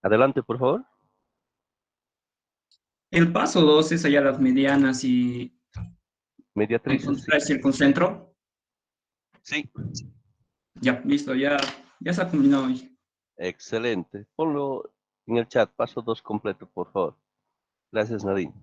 Adelante, por favor. El paso 2 es hallar las medianas y Mediatrices, sí. encontrar el circuncentro. Sí, Ya, listo, ya se ha combinado hoy. excelente. Ponlo en el chat, paso 2 completo, por favor. Gracias, Nadine.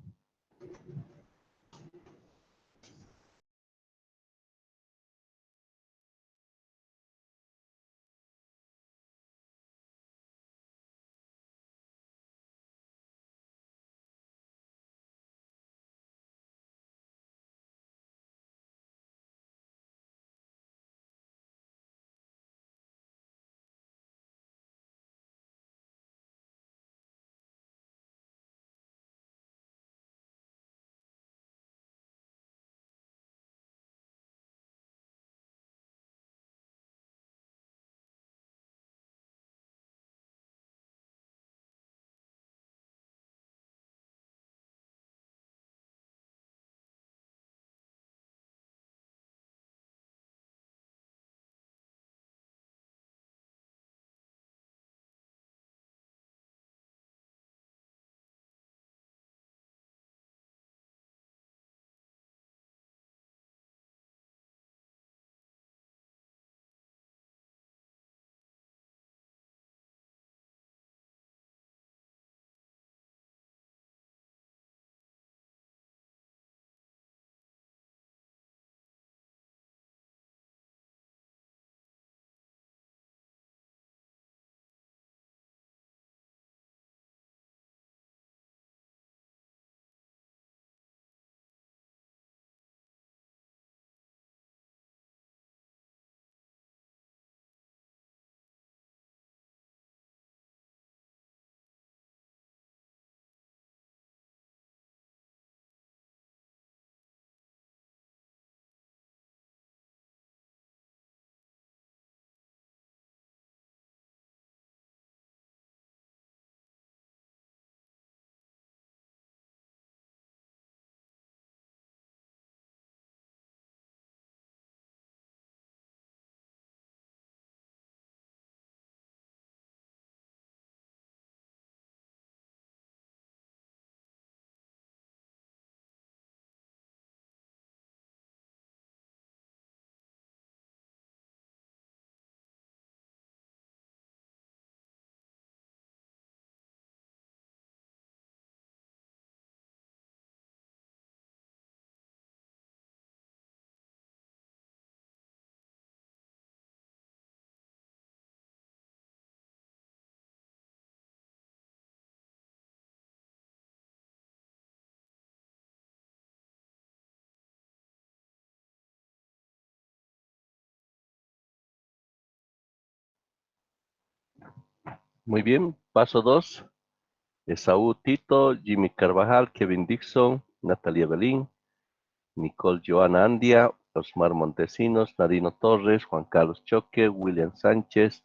Muy bien, paso 2. Esaú Tito, Jimmy Carvajal, Kevin Dixon, Natalia Belín, Nicole Joana Andia, Osmar Montesinos, Nadino Torres, Juan Carlos Choque, William Sánchez,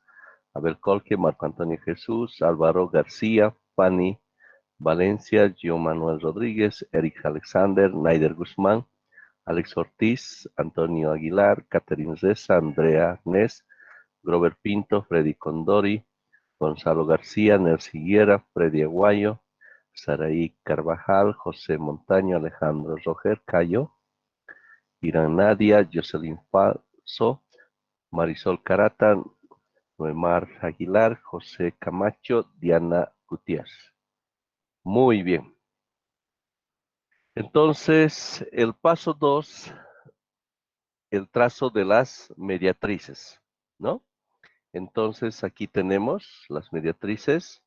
Abel Colque, Marco Antonio Jesús, Álvaro García, Fanny Valencia, Gio Manuel Rodríguez, Eric Alexander, Naider Guzmán, Alex Ortiz, Antonio Aguilar, Catherine Reza, Andrea Nes, Grover Pinto, Freddy Condori, Gonzalo García, Nercy Higuera, Freddy Aguayo, Saraí Carvajal, José Montaño, Alejandro Roger Cayo, Irán Nadia, Jocelyn Falso, Marisol Carata, Noemar Aguilar, José Camacho, Diana Gutiérrez. Muy bien. Entonces, el paso 2, el trazo de las mediatrices, ¿no? Entonces, aquí tenemos las mediatrices.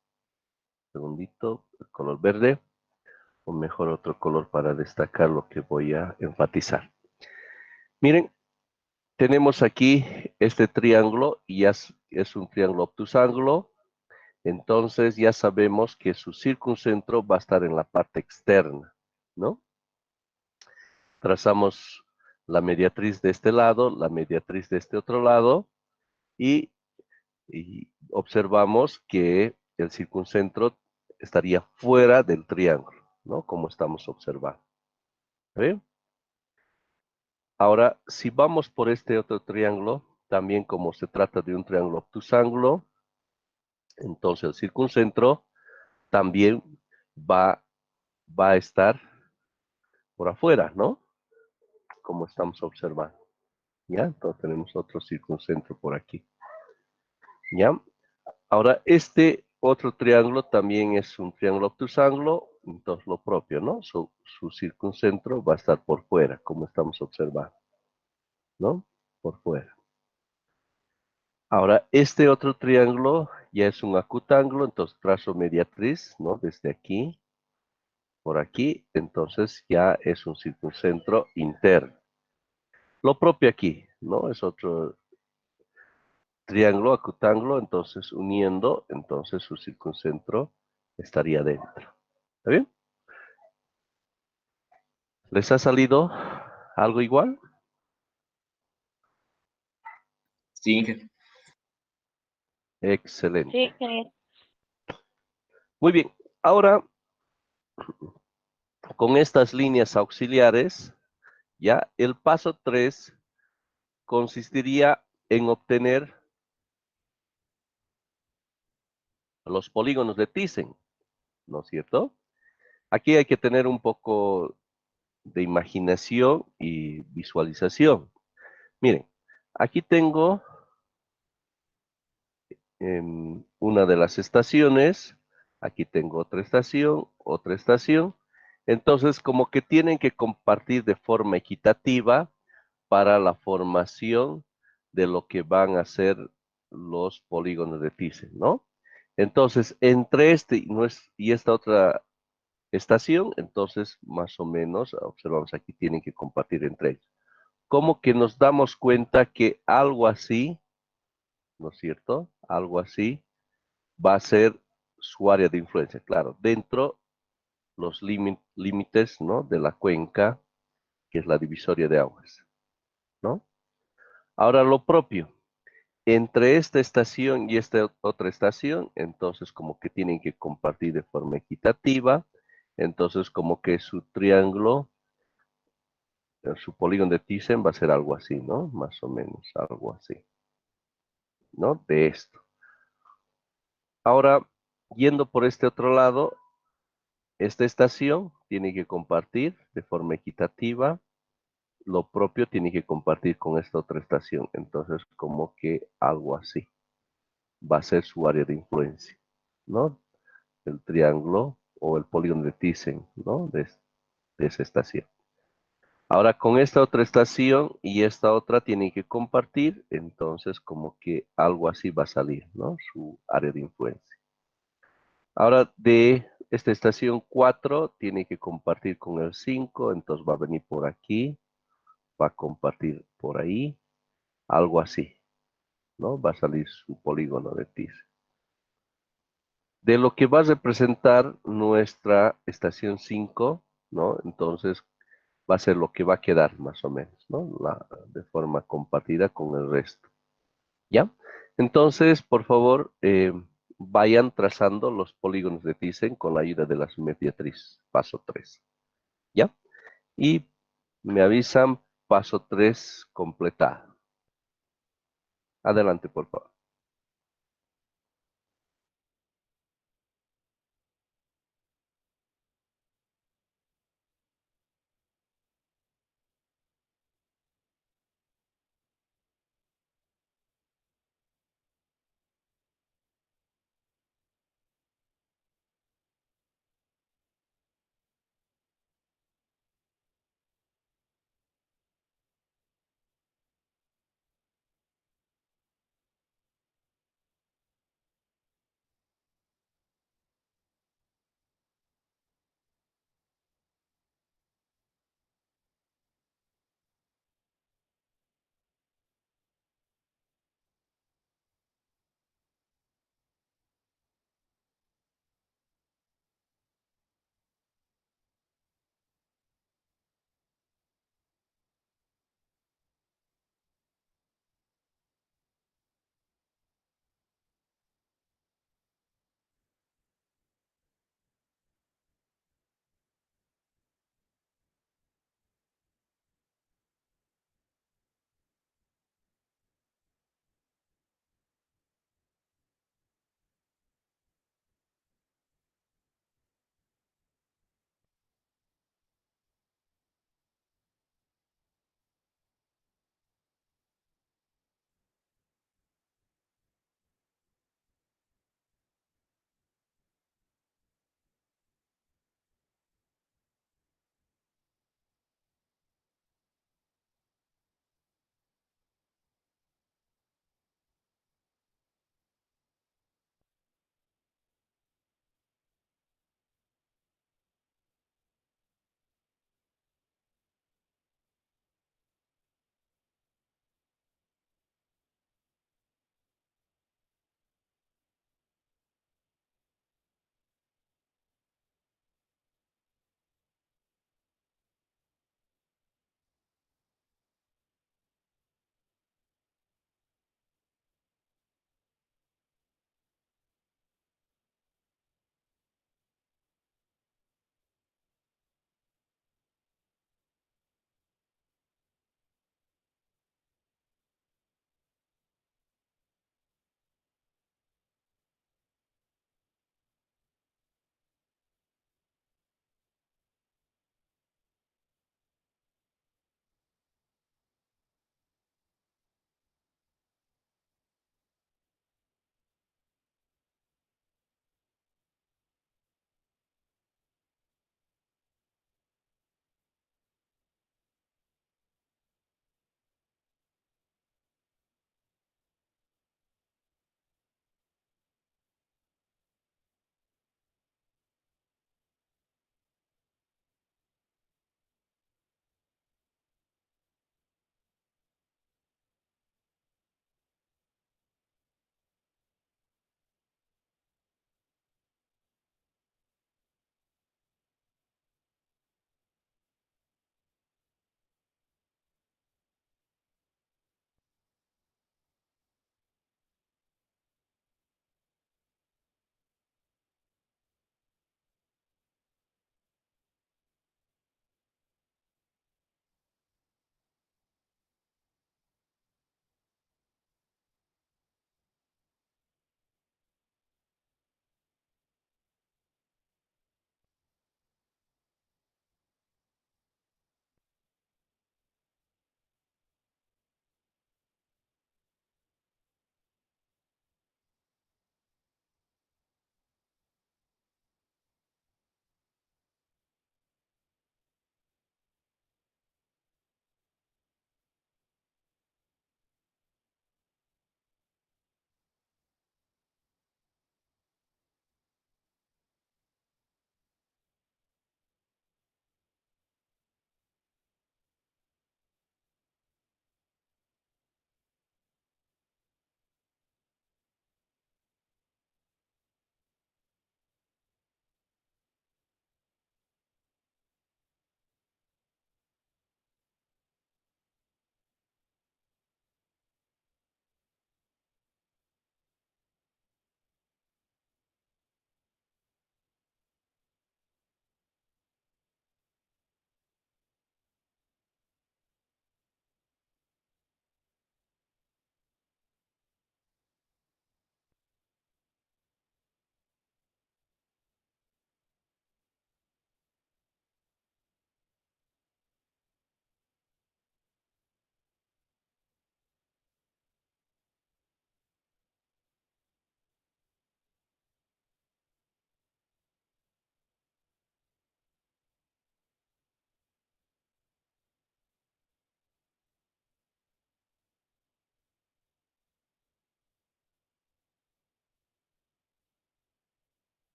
Segundito, el color verde, o mejor otro color para destacar lo que voy a enfatizar. Miren, tenemos aquí este triángulo y ya es un triángulo obtusángulo. Entonces ya sabemos que su circuncentro va a estar en la parte externa, ¿no? Trazamos la mediatriz de este lado, la mediatriz de este otro lado y observamos que el circuncentro estaría fuera del triángulo, ¿no? Como estamos observando. ¿Ve? Ahora, si vamos por este otro triángulo, también como se trata de un triángulo obtusángulo, entonces el circuncentro también va, va a estar por afuera, ¿no? Como estamos observando. ¿Ya? Entonces tenemos otro circuncentro por aquí. ¿Ya? Ahora, este otro triángulo también es un triángulo obtusángulo, entonces lo propio, ¿no? Su circuncentro va a estar por fuera, como estamos observando, ¿no? Por fuera. Ahora, este otro triángulo ya es un acutángulo, entonces trazo mediatriz, ¿no? Desde aquí, por aquí, entonces ya es un circuncentro interno. Lo propio aquí, ¿no? Es otro triángulo, acutángulo, entonces uniendo, entonces su circuncentro estaría dentro. ¿Está bien? ¿Les ha salido algo igual? Sí, Inge. Excelente. Sí, genial. Muy bien. Ahora, con estas líneas auxiliares, ya el paso 3 consistiría en obtener los polígonos de Thyssen, ¿no es cierto? Aquí hay que tener un poco de imaginación y visualización. Miren, aquí tengo una de las estaciones, aquí tengo otra estación, entonces como que tienen que compartir de forma equitativa para la formación de lo que van a ser los polígonos de Thyssen, ¿no? Entonces, entre este y esta otra estación, entonces más o menos, observamos aquí, tienen que compartir entre ellos. Como que nos damos cuenta que algo así, ¿no es cierto? Algo así va a ser su área de influencia, claro, dentro los límites, ¿no? De la cuenca, que es la divisoria de aguas, ¿no? Ahora lo propio, entre esta estación y esta otra estación, entonces como que tienen que compartir de forma equitativa, entonces como que su triángulo, su polígono de Thyssen va a ser algo así, ¿no? Más o menos, algo así, ¿no? De esto. Ahora, yendo por este otro lado, esta estación tiene que compartir de forma equitativa, lo propio tiene que compartir con esta otra estación, entonces como que algo así va a ser su área de influencia, ¿no? El triángulo o el polígono de Thyssen, ¿no? De esa estación. Ahora con esta otra estación y esta otra tienen que compartir, entonces como que algo así va a salir, ¿no? Su área de influencia. Ahora de esta estación 4 tiene que compartir con el 5, entonces va a venir por aquí, va a compartir por ahí, algo así, ¿no? Va a salir su polígono de Thyssen. De lo que va a representar nuestra estación 5, ¿no? Entonces va a ser lo que va a quedar más o menos, ¿no? De forma compartida con el resto, ¿ya? Entonces, por favor, vayan trazando los polígonos de Thyssen con la ayuda de las mediatrices, paso 3, ¿ya? Y me avisan paso 3 completado. Adelante, por favor.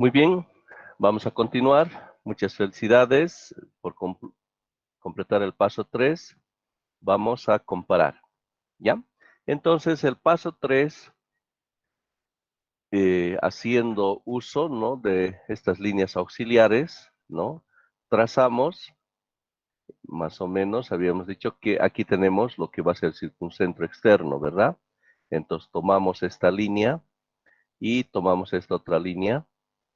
Muy bien, vamos a continuar. Muchas felicidades por completar el paso 3. Vamos a comparar, ¿ya? Entonces, el paso 3, haciendo uso, ¿no?, de estas líneas auxiliares, ¿no?, trazamos, más o menos, habíamos dicho que aquí tenemos lo que va a ser el circuncentro externo, ¿verdad? Entonces, tomamos esta línea y tomamos esta otra línea,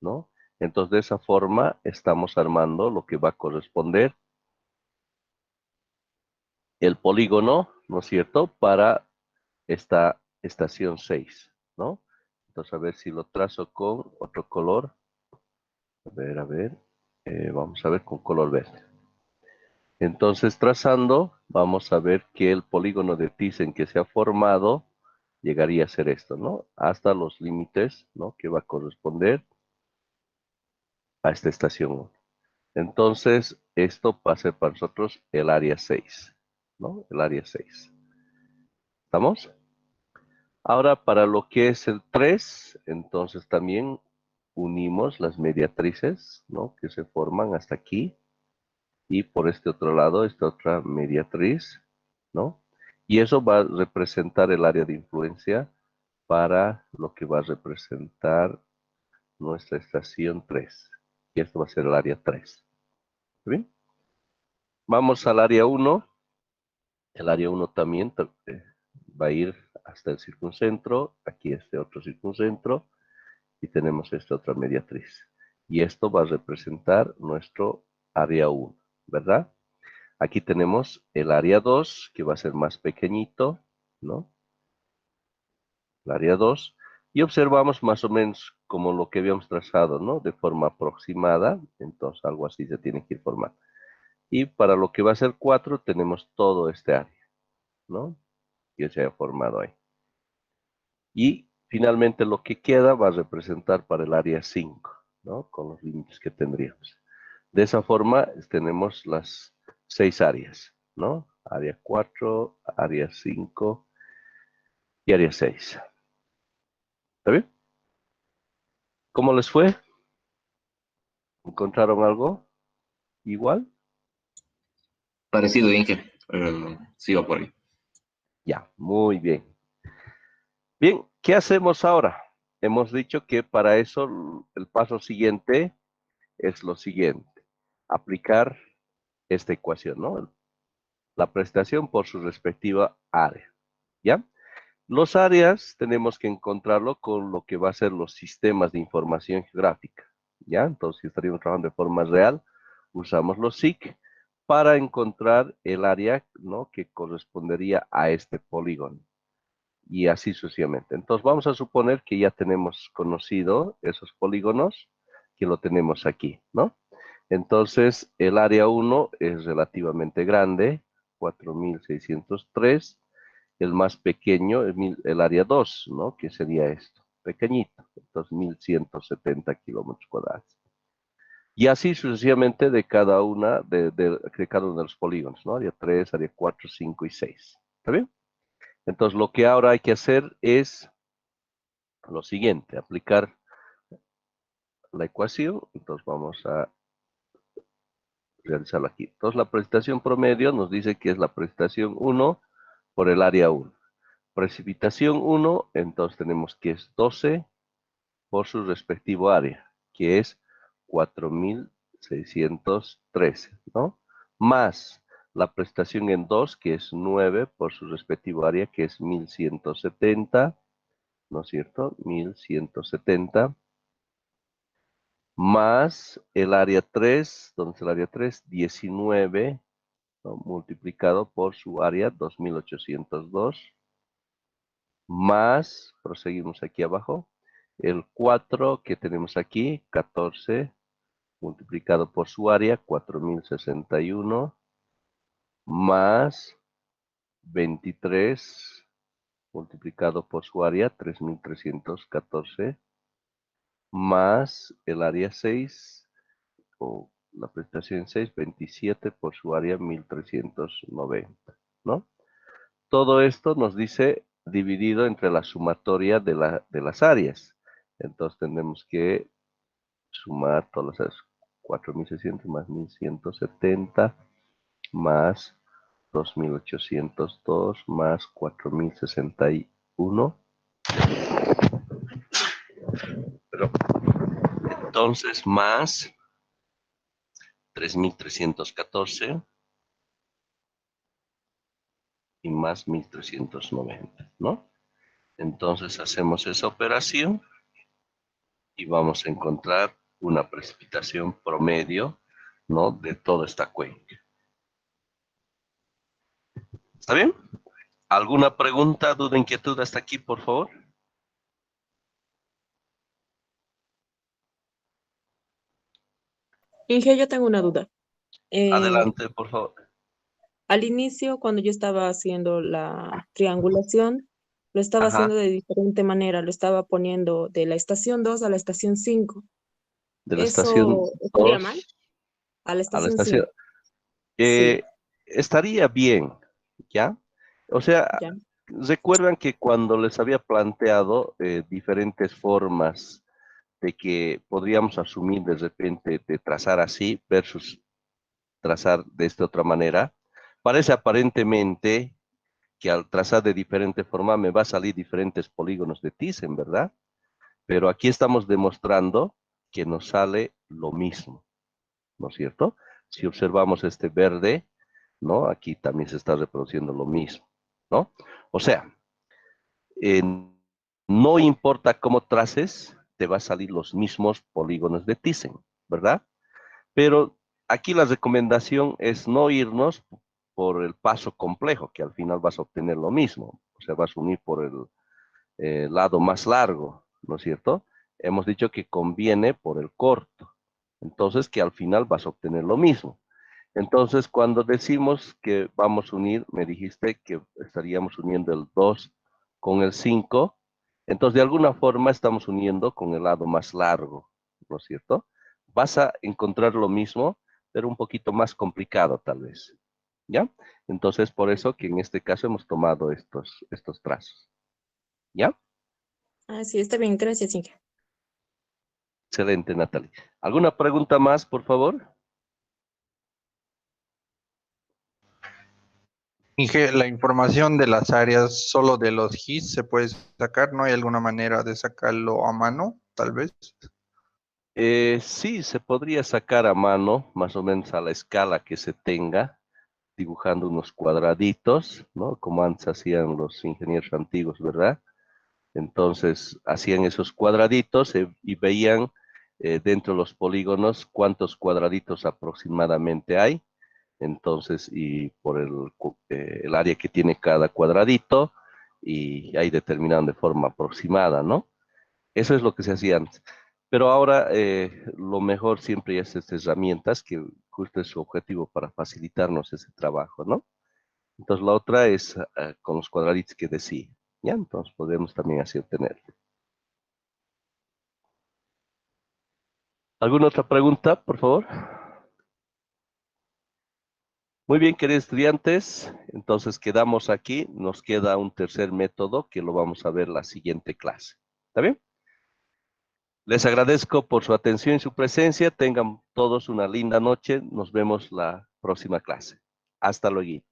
¿no? Entonces, de esa forma, estamos armando lo que va a corresponder el polígono, ¿no es cierto?, para esta estación 6, ¿no? Entonces, a ver si lo trazo con otro color. A ver, vamos a ver con color verde. Entonces, trazando, vamos a ver que el polígono de Thyssen que se ha formado llegaría a ser esto, ¿no? Hasta los límites, ¿no?, que va a corresponder a esta estación 1. Entonces, esto va a ser para nosotros el área 6, ¿no? El área 6. ¿Estamos? Ahora, para lo que es el 3, entonces también unimos las mediatrices, ¿no?, que se forman hasta aquí. Y por este otro lado, esta otra mediatriz, ¿no? Y eso va a representar el área de influencia para lo que va a representar nuestra estación 3. Y esto va a ser el área 3. ¿Bien? Vamos al área 1. El área 1 también va a ir hasta el circuncentro. Aquí este otro circuncentro. Y tenemos esta otra mediatriz. Y esto va a representar nuestro área 1, ¿verdad? Aquí tenemos el área 2, que va a ser más pequeñito, ¿no? El área 2. Y observamos más o menos como lo que habíamos trazado, ¿no?, de forma aproximada. Entonces, algo así se tiene que ir formando. Y para lo que va a ser 4, tenemos todo este área, ¿no?, que se ha formado ahí. Y finalmente lo que queda va a representar para el área 5, ¿no?, con los límites que tendríamos. De esa forma tenemos las 6 áreas, ¿no? Área 4, área 5 y área 6. ¿Está bien? ¿Cómo les fue? ¿Encontraron algo igual? Parecido, Inge. Sigo por ahí. Ya, muy bien. Bien, ¿qué hacemos ahora? Hemos dicho que para eso el paso siguiente es lo siguiente. Aplicar esta ecuación, ¿no? La prestación por su respectiva área. ¿Ya? Los áreas tenemos que encontrarlo con lo que va a ser los sistemas de información geográfica. ¿Ya? Entonces, si estaríamos trabajando de forma real, usamos los SIC para encontrar el área, ¿no?, que correspondería a este polígono. Y así sucesivamente. Entonces, vamos a suponer que ya tenemos conocido esos polígonos, que lo tenemos aquí, ¿no? Entonces, el área 1 es relativamente grande, 4.603. El más pequeño es el área 2, ¿no?, que sería esto, pequeñito, entonces 1.170 kilómetros cuadrados. Y así sucesivamente de cada una de cada uno de los polígonos, ¿no? Área 3, área 4, 5 y 6. ¿Está bien? Entonces, lo que ahora hay que hacer es lo siguiente, aplicar la ecuación. Entonces, vamos a realizarlo aquí. Entonces, la precipitación promedio nos dice que es la precipitación 1 por el área 1. Precipitación 1, entonces tenemos que es 12 por su respectivo área, que es 4.613, ¿no? Más la prestación en 2, que es 9 por su respectivo área, que es 1.170, ¿no es cierto? 1.170. Más el área 3, ¿dónde es el área 3? 19, ¿no?, multiplicado por su área, 2.802. Más, proseguimos aquí abajo, el 4 que tenemos aquí, 14, multiplicado por su área, 4.061, más 23, multiplicado por su área, 3.314, más el área 6, o la prestación 6, 27 por su área, 1.390, ¿no? Todo esto nos dice dividido entre la sumatoria de las áreas. Entonces tenemos que sumar todas las 4.600 más 1.170 más 2.802 más 4.061. Pero, entonces, más 3.314 y más 1.390, ¿no? Entonces hacemos esa operación y vamos a encontrar una precipitación promedio, ¿no? De toda esta cuenca. ¿Está bien? ¿Alguna pregunta, duda, inquietud hasta aquí, por favor? Inge, yo tengo una duda. Adelante, por favor. Al inicio, cuando yo estaba haciendo la triangulación, lo estaba Ajá. haciendo de diferente manera. Lo estaba poniendo de la estación 2 a la estación 5. De la estación ¿Eso estaría 2 mal? A la a la estación estación. 5. Sí, Estaría bien, ¿ya? O sea, ya. recuerdan que cuando les había planteado diferentes formas de que podríamos asumir de repente de trazar así versus trazar de esta otra manera, parece aparentemente que al trazar de diferente forma me va a salir diferentes polígonos de Thyssen, ¿verdad? Pero aquí estamos demostrando que nos sale lo mismo, ¿no es cierto? Si observamos este verde, ¿no? Aquí también se está reproduciendo lo mismo, ¿no? O sea, eh, no importa cómo traces, te va a salir los mismos polígonos de Thyssen, ¿verdad? Pero aquí la recomendación es no irnos por el paso complejo, que al final vas a obtener lo mismo. O sea, vas a unir por el lado más largo, ¿no es cierto? Hemos dicho que conviene por el corto. Entonces, que al final vas a obtener lo mismo. Entonces, cuando decimos que vamos a unir, me dijiste que estaríamos uniendo el 2 con el 5. Entonces, de alguna forma estamos uniendo con el lado más largo, ¿no es cierto? Vas a encontrar lo mismo, pero un poquito más complicado tal vez, ¿ya? Entonces, por eso que en este caso hemos tomado estos trazos, ¿ya? Ah, sí, está bien. Gracias, Inge. Excelente, Natalie. ¿Alguna pregunta más, por favor? Inge, la información de las áreas solo de los GIS se puede sacar, ¿no hay alguna manera de sacarlo a mano, tal vez? Sí, se podría sacar a mano, más o menos a la escala que se tenga, dibujando unos cuadraditos, ¿no? Como antes hacían los ingenieros antiguos, ¿verdad? Entonces, hacían esos cuadraditos y veían dentro de los polígonos cuántos cuadraditos aproximadamente hay. Entonces, y por el área que tiene cada cuadradito, y ahí determinaban de forma aproximada, ¿no? Eso es lo que se hacía antes. Pero ahora lo mejor siempre es estas herramientas que justo es su objetivo para facilitarnos ese trabajo, ¿no? Entonces la otra es con los cuadraditos que decía, ¿ya? Entonces podemos también así obtenerlo. ¿Alguna otra pregunta, por favor? Muy bien, queridos estudiantes, entonces quedamos aquí. Nos queda un tercer método que lo vamos a ver la siguiente clase. ¿Está bien? Les agradezco por su atención y su presencia. Tengan todos una linda noche. Nos vemos la próxima clase. Hasta luego.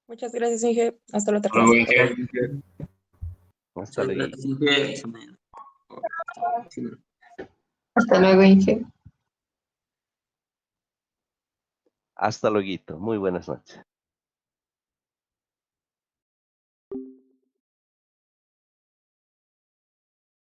Muchas gracias, Inge. Hasta la otra Luego, clase. Inge. Hasta luego. Hasta luego, Inge. Hasta luego. Muy buenas noches.